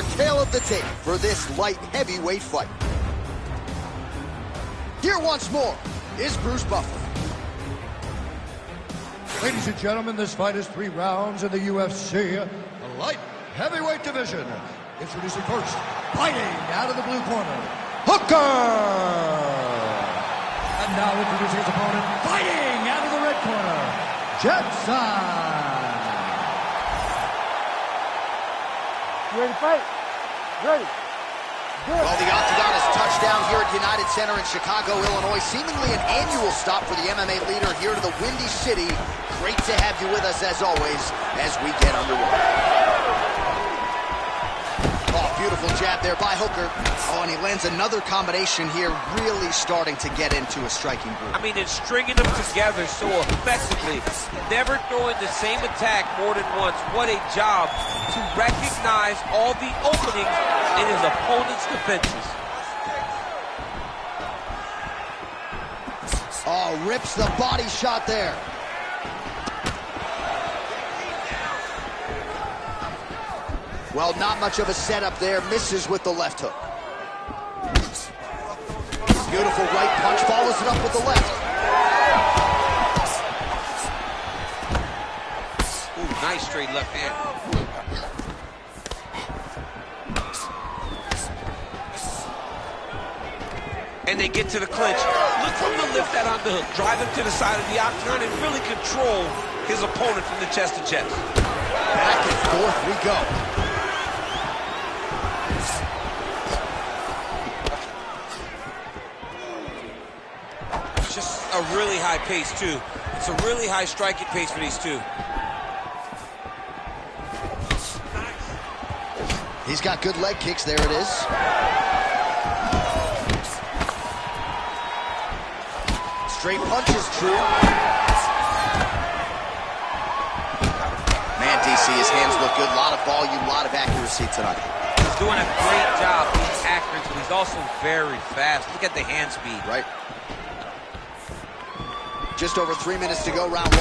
our tale of the tape for this light heavyweight fight. Here once more is Bruce Buffer. Ladies and gentlemen, this fight is 3 rounds in the UFC, the light heavyweight division. Introducing first, fighting out of the blue corner, Hooker! And now introducing his opponent, fighting out of the red corner, Jetson! You ready to fight? Ready. Good. Well, the Octagon is touched down here at United Center in Chicago, Illinois. Seemingly an annual stop for the MMA leader here to the Windy City. Great to have you with us, as always, as we get underway. Oh, beautiful jab there by Hooker. Oh, and he lands another combination here, really starting to get into a striking groove. I mean, it's stringing them together so effectively, never throwing the same attack more than once. What a job to recognize all the openings in his opponent's defenses. Oh, rips the body shot there. Well, not much of a setup there. Misses with the left hook. Beautiful right punch. Follows it up with the left. Ooh, nice straight left hand. And they get to the clinch. Look for him to lift that underhook, drive him to the side of the octagon, and really control his opponent from the chest to chest. Back and forth we go. Just a really high pace, too. It's a really high striking pace for these two. He's got good leg kicks. There it is. Straight punch is true. Man, DC, his hands look good. A lot of volume, a lot of accuracy tonight. He's doing a great job. He's accurate, but he's also very fast. Look at the hand speed. Right. Just over 3 minutes to go, round 1.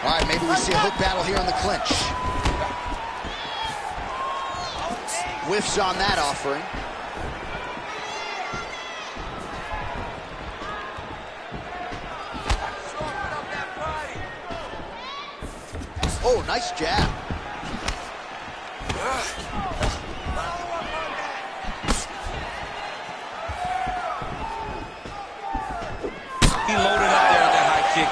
All right, maybe we see a hook battle here in the clinch. Whiffs on that offering. Oh, nice jab. He loaded up there on that high kick.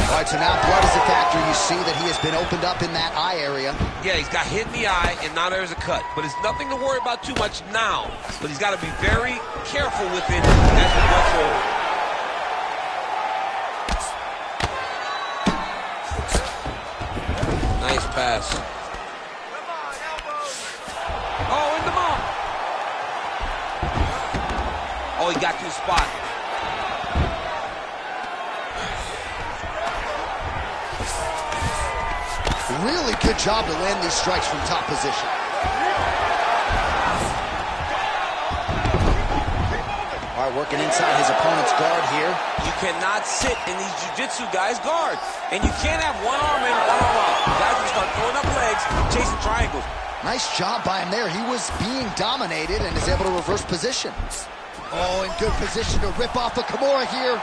All right, so now blood is a factor. You see that he has been opened up in that eye area. Yeah, he's got hit in the eye, and now there's a cut. But it's nothing to worry about too much now. But he's got to be very careful with it as we go forward. Nice pass. Oh, in the mouth. Oh, he got to the spot. Really good job to land these strikes from top position. All right, working inside his opponent's guard here. You cannot sit in these jiu-jitsu guys' guards. And you can't have one arm in, one arm out. You guys will start throwing up legs, chasing triangles. Nice job by him there. He was being dominated and is able to reverse position. Oh, in good position to rip off the Kimura here.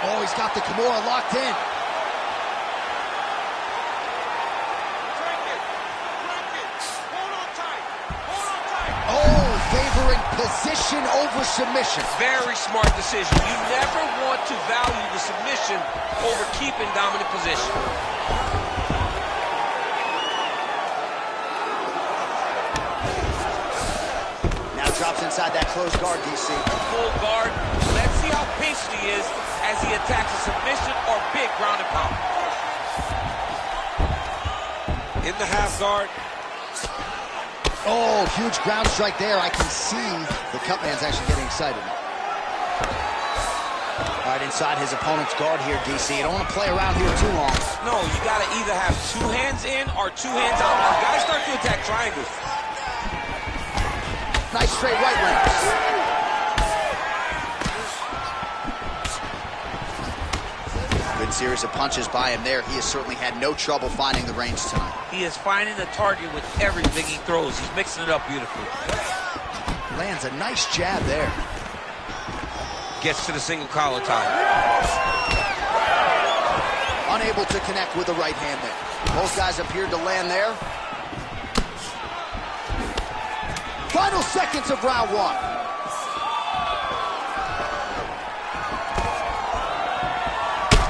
Oh, he's got the Kimura locked in. Favoring position over submission. Very smart decision. You never want to value the submission over keeping dominant position. Now drops inside that closed guard, DC. Full guard. Let's see how patient he is as he attacks a submission or big ground and pound. In the half guard. Oh, huge ground strike there. I can see the Cutman's actually getting excited. All right, inside his opponent's guard here, DC. You don't want to play around here too long. No, you got to either have 2 hands in or 2 hands out. Now, guys start to attack triangles. Nice straight right lands. series of punches by him there. He has certainly had no trouble finding the range tonight. He is finding the target with everything he throws. He's mixing it up beautifully. Lands a nice jab there. Gets to the single collar tie. Unable to connect with the right hand there. Both guys appeared to land there. Final seconds of round one.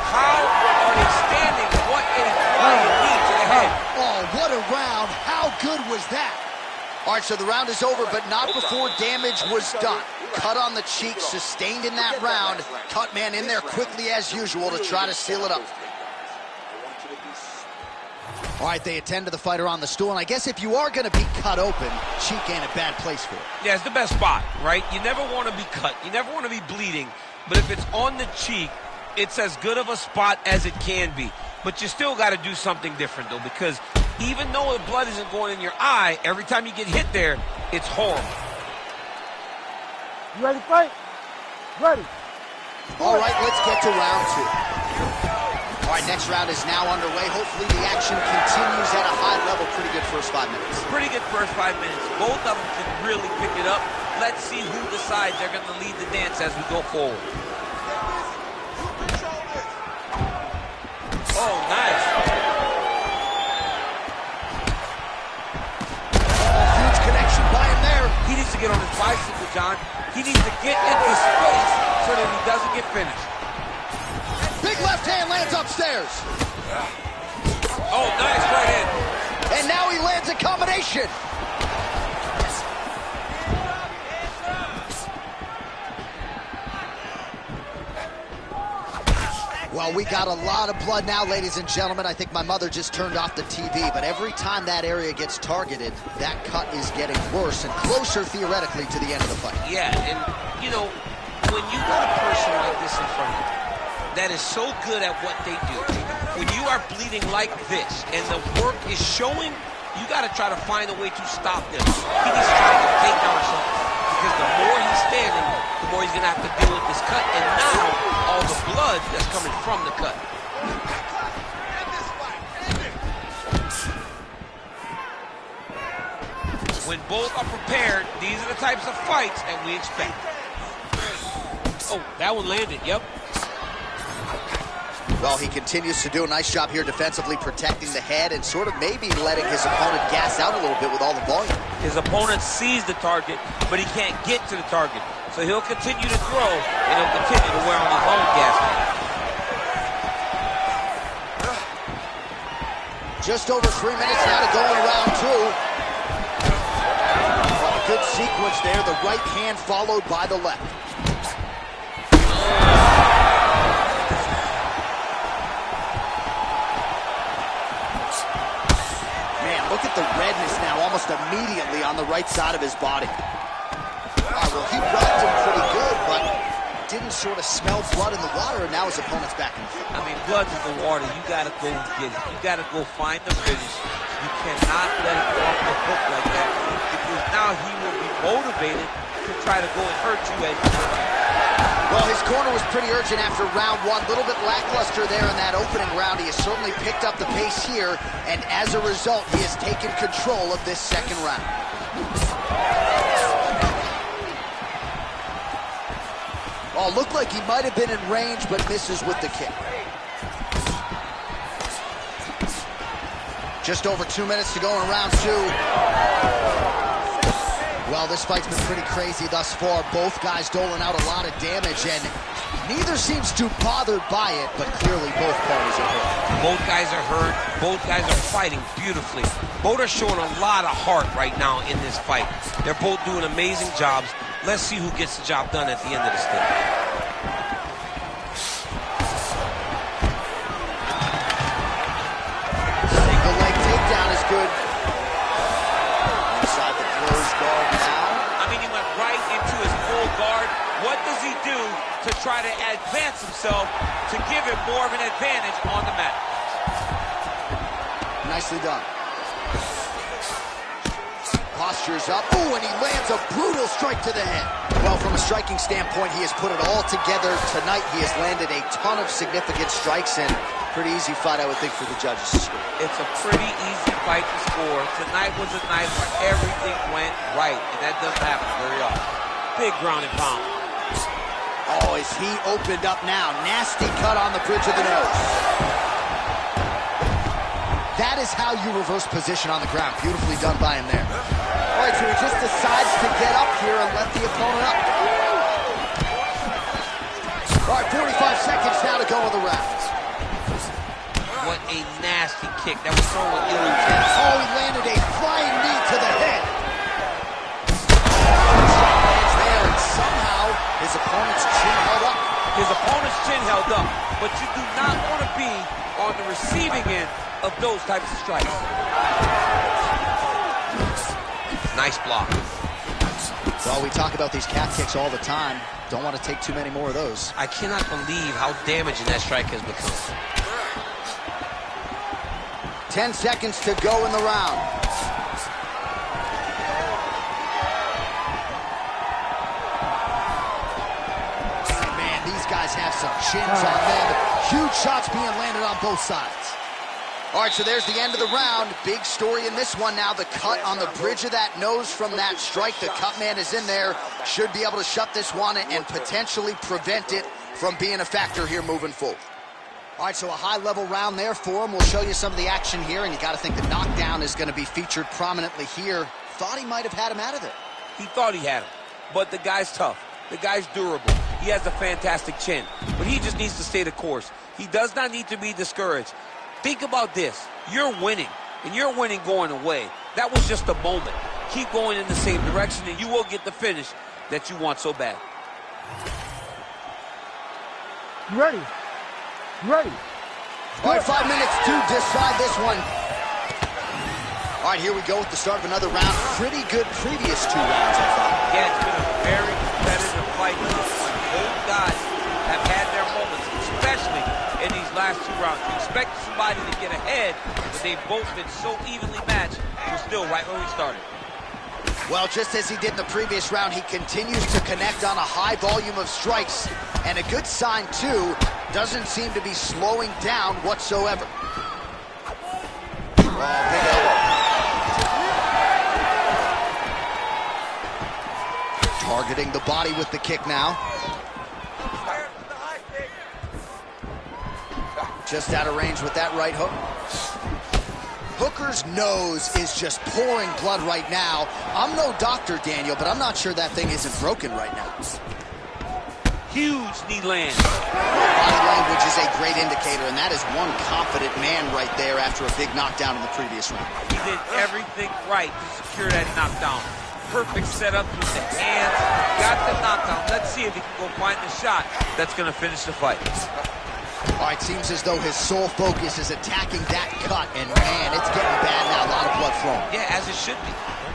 How are they standing? What a flying knee to the head. Oh, what a round. How good was that? All right, so the round is over, but not before damage was done. Cut on the cheek, sustained in that round. Cut man in there quickly as usual to try to seal it up. All right, they attend to the fighter on the stool, and I guess if you are going to be cut open, cheek ain't a bad place for it. Yeah, it's the best spot, right? You never want to be cut. You never want to be bleeding. But if it's on the cheek, it's as good of a spot as it can be. But you still got to do something different, though, because even though the blood isn't going in your eye, every time you get hit there, it's horrible. You ready to fight? Ready. All right, let's get to round two. All right, next round is now underway. Hopefully the action continues at a high level. Pretty good first 5 minutes. Pretty good first 5 minutes. Both of them can really pick it up. Let's see who decides they're going to lead the dance as we go forward. Oh, nice. Huge connection by him there. He needs to get on his bicycle, John. He needs to get into space so that he doesn't get finished. Big left hand lands upstairs. Oh, nice right hand. And now he lands a combination. Well, we got a lot of blood now, ladies and gentlemen. I think my mother just turned off the TV, but every time that area gets targeted, that cut is getting worse and closer, theoretically, to the end of the fight. Yeah, and, you know, when you got a person like this in front of you that is so good at what they do, when you are bleeding like this and the work is showing, you got to try to find a way to stop them. He needs to try to take down something, because the more he's standing, the more he's going to have to deal with this cut, and now all the blood that's coming from the cut. When both are prepared, these are the types of fights that we expect. Oh, that one landed, yep. Well, he continues to do a nice job here defensively, protecting the head and sort of maybe letting his opponent gas out a little bit with all the volume. His opponent sees the target, but he can't get to the target. So he'll continue to throw, and he'll continue to wear on his own gas tank. Just over 3 minutes now to go in round two. A good sequence there. The right hand followed by the left. Man, look at the redness now almost immediately on the right side of his body. All right, well, he rocked him pretty good, but didn't sort of smell blood in the water, and now his opponent's back in the fight. I mean, blood's in the water. You got to go get it. You got to go find the finish. You cannot let it go off the hook like that, because now he will be motivated to try to go and hurt you at you. Well, his corner was pretty urgent after round one. A little bit lackluster there in that opening round. He has certainly picked up the pace here, and as a result, he has taken control of this second round. Oh, looked like he might have been in range, but misses with the kick. Just over 2 minutes to go in round two. Well, this fight's been pretty crazy thus far. Both guys doling out a lot of damage, and neither seems too bothered by it, but clearly both parties are hurt. Both guys are hurt. Both guys are fighting beautifully. Both are showing a lot of heart right now in this fight. They're both doing amazing jobs. Let's see who gets the job done at the end of the stick. Single leg takedown is good. Inside the closed guard now. I mean, he went right into his full guard. What does he do to try to advance himself to give him more of an advantage on the mat? Nicely done. Posture measures up. Ooh, and he lands a brutal strike to the head. Well, from a striking standpoint, he has put it all together tonight. He has landed a ton of significant strikes, and pretty easy fight, I would think, for the judges to score. It's a pretty easy fight to score. Tonight was a night where everything went right, and that doesn't happen very often. Big ground and pound. Oh, is he opened up now? Nasty cut on the bridge of the nose. That is how you reverse position on the ground. Beautifully done by him there. All right, so he just decides to get up here and let the opponent up. All right, 45 seconds now to go in the round. What a nasty kick. That was thrown with ill intent. Oh, he landed a flying knee to the head. Lands there, and somehow his opponent's chin held up. His opponent's chin held up, but you do not want to be on the receiving end of those types of strikes. Nice block. Well, we talk about these calf kicks all the time. Don't want to take too many more of those. I cannot believe how damaging that strike has become. 10 seconds to go in the round. Man, these guys have some chins on them. Huge shots being landed on both sides. All right, so there's the end of the round. Big story in this one now. The cut on the bridge of that nose from that strike. The cut man is in there. Should be able to shut this one and potentially prevent it from being a factor here moving forward. All right, so a high-level round there for him. We'll show you some of the action here, and you got to think the knockdown is going to be featured prominently here. Thought he might have had him out of there. He thought he had him, but the guy's tough. The guy's durable. He has a fantastic chin, but he just needs to stay the course. He does not need to be discouraged. Think about this. You're winning, and you're winning going away. That was just a moment. Keep going in the same direction, and you will get the finish that you want so bad. You ready? You ready? All right, 5 minutes to decide this one. All right, here we go with the start of another round. Pretty good previous 2 rounds, I thought. Yeah, it's been a very competitive fight. Both guys have had their moments, especially in these last 2 rounds. You expect somebody to get ahead, but they've both been so evenly matched. We're still right where we started. Well, just as he did in the previous round, he continues to connect on a high volume of strikes. And a good sign, too, doesn't seem to be slowing down whatsoever. Oh, big elbow. Targeting the body with the kick now. Just out of range with that right hook. Hooker's nose is just pouring blood right now. I'm no doctor, Daniel, but I'm not sure that thing isn't broken right now. Huge knee land. Body language is a great indicator, and that is one confident man right there after a big knockdown in the previous round. He did everything right to secure that knockdown. Perfect setup with the hands. Got the knockdown. Let's see if he can go find the shot that's going to finish the fight. All right, seems as though his sole focus is attacking that cut, and man, it's getting bad now. A lot of blood flowing. Yeah, as it should be.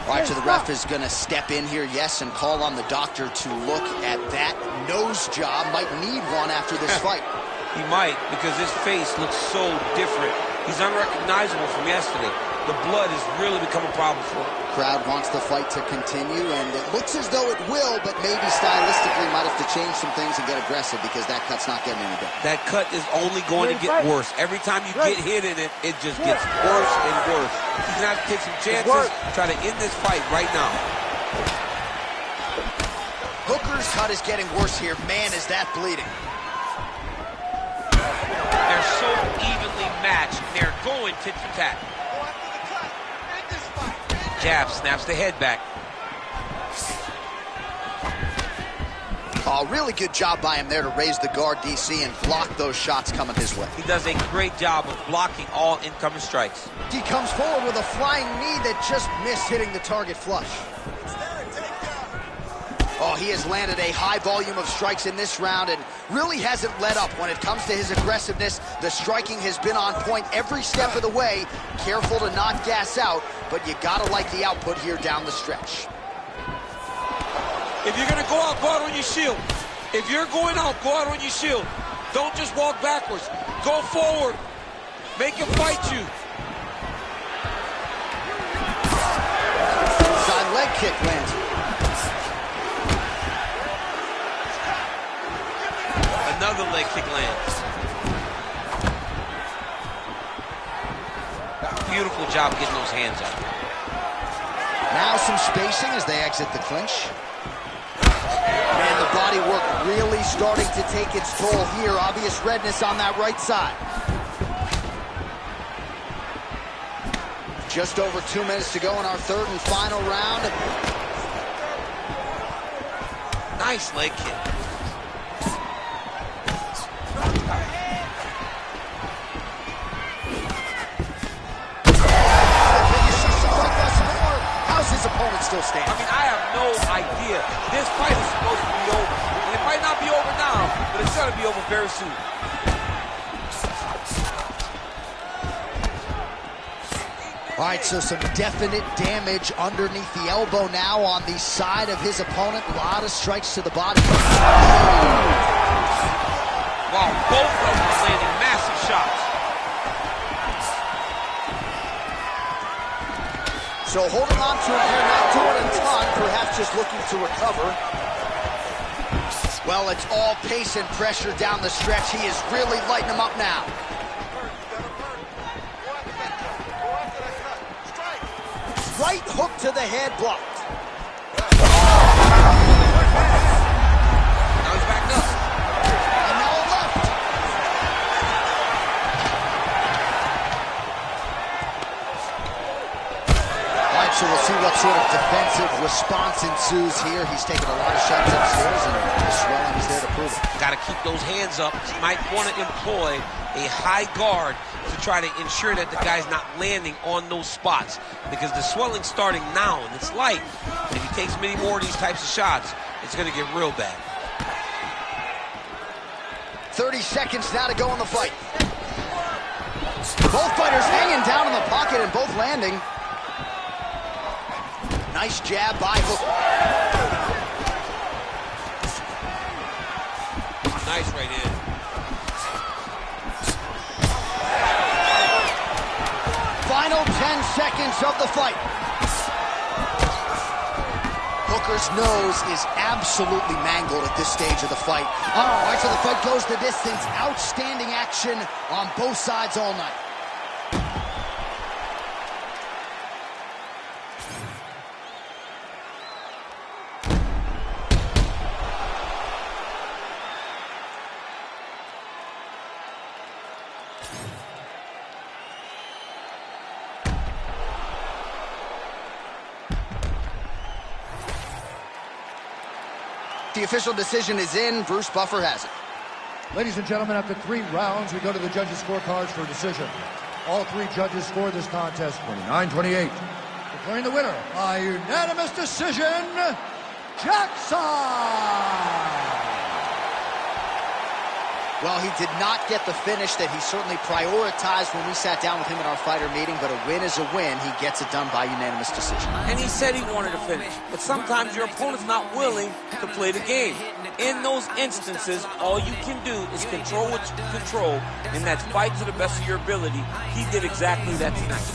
All right, so the ref is going to step in here, yes, and call on the doctor to look at that nose job. Might need one after this fight. He might, because his face looks so different. He's unrecognizable from yesterday. The blood has really become a problem for him. Crowd wants the fight to continue, and it looks as though it will, but maybe stylistically might have to change some things and get aggressive because that cut's not getting any better. That cut is only going to get worse. Every time you get hit in it, it just gets worse and worse. He's going to have to take some chances, try to end this fight right now. Hooker's cut is getting worse here. Man, is that bleeding. They're so evenly matched. They're going tit for tat. Jab snaps the head back. Oh, really good job by him there to raise the guard, DC, and block those shots coming his way. He does a great job of blocking all incoming strikes. He comes forward with a flying knee that just missed hitting the target flush. Oh, he has landed a high volume of strikes in this round and really hasn't let up when it comes to his aggressiveness. The striking has been on point every step of the way. Careful to not gas out, but you gotta like the output here down the stretch. If you're gonna go out on your shield. If you're going out, go out on your shield. Don't just walk backwards. Go forward. Make him fight you. Side leg kick lands. Another leg kick lands. Beautiful job getting those hands up. Now some spacing as they exit the clinch. Man, the body work really starting to take its toll here. Obvious redness on that right side. Just over 2 minutes to go in our third and final round. Nice leg kick. How's his opponent still standing? I mean, I have no idea. This fight is supposed to be over. And it might not be over now, but it's going to be over very soon. All right, so some definite damage underneath the elbow now on the side of his opponent. A lot of strikes to the body. Wow, both of them are landing massive shots. So holding on to him here, not doing a ton, perhaps just looking to recover. Well, it's all pace and pressure down the stretch. He is really lighting him up now. Right hook to the head, blocked. Now he's back up. And now a left. All right, so we'll see what sort of defensive response ensues here. He's taking a lot of shots upstairs, and the swelling is there to prove it. Got to keep those hands up. Might want to employ a high guard to try to ensure that the guy's not landing on those spots, because the swelling's starting now and it's light. And if he takes many more of these types of shots, it's going to get real bad. 30 seconds now to go in the fight. Both fighters hanging down in the pocket and both landing. Nice jab by Hooker. Nice right in. Final 10 seconds of the fight. Hooker's nose is absolutely mangled at this stage of the fight. All right, so the fight goes the distance. Outstanding action on both sides all night. The official decision is in. Bruce Buffer has it. Ladies and gentlemen, after 3 rounds, we go to the judges' scorecards for a decision. All 3 judges scored this contest 29-28. Declaring the winner by unanimous decision, Jackson! Well, he did not get the finish that he certainly prioritized when we sat down with him at our fighter meeting, but a win is a win. He gets it done by unanimous decision. And he said he wanted to finish, but sometimes your opponent's not willing to play the game. In those instances, all you can do is control what you can control, and that's fight to the best of your ability. He did exactly that tonight.